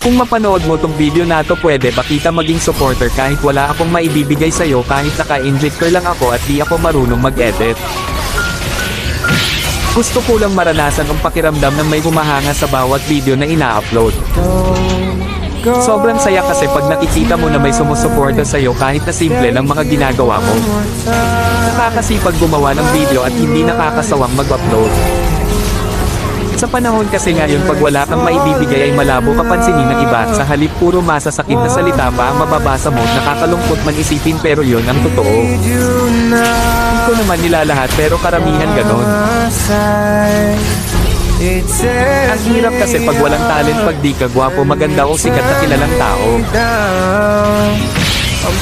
Kung mapanood mo tong video na to, pwede ba kita maging supporter kahit wala akong maibibigay sa'yo, kahit naka-injector lang ako at di ako marunong mag-edit. Gusto ko lang maranasan ang pakiramdam ng may humahanga sa bawat video na ina-upload. Sobrang saya kasi pag nakikita mo na may sumusuporta sa'yo kahit na simple lang mga ginagawa mo. Nakakasipag gumawa ng video at hindi nakakasawang mag-upload. Sa panahon kasi ngayon, pag wala kang maibibigay ay malabo ka pansinin ng iba, sa halip puro masasakit na salita pa ang mababasa mo. Nakakalungkot man isipin pero yon ang totoo. Hindi ko naman nilalahat pero karamihan ganon. Ang hirap kasi pag walang talent, pag di ka gwapo, maganda o sikat na kilalang tao.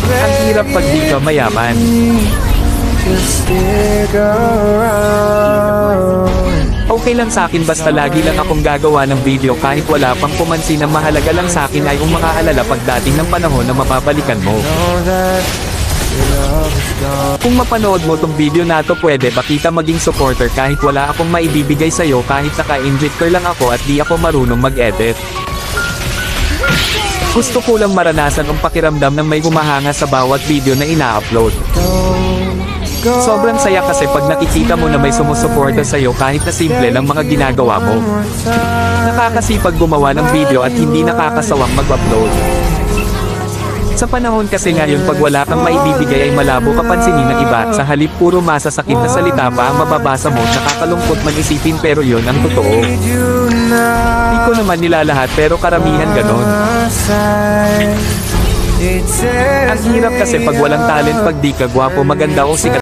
Ang hirap pag di ka mayaman. Okay lang sa akin basta lagi lang akong gagawa ng video kahit wala pang pumansin. Ang mahalaga lang sa akin ay ang makaalala pagdating ng panahon na mababalikan mo. Kung mapanood mo tong video na to, pwede ba kita maging supporter kahit wala akong maibibigay sa'yo, kahit naka-injector lang ako at di ako marunong mag-edit. Gusto ko lang maranasan ang pakiramdam ng may humahanga sa bawat video na ina-upload. Sobrang saya kasi pag nakikita mo na may sumusuporta sa'yo kahit na simple lang mga ginagawa mo. Nakakasipag gumawa ng video at hindi nakakasawang mag-upload. Sa panahon kasi ngayon, pag wala kang maibibigay ay malabo ka pansinin ng iba, sa halip puro masasakit na salita pa ang mababasa mo. Nakakalungkot man isipin pero yon ang totoo. Hindi ko naman nilalahat pero karamihan ganon. Ang hirap kasi pag walang talent, pag di ka gwapo, maganda o sikat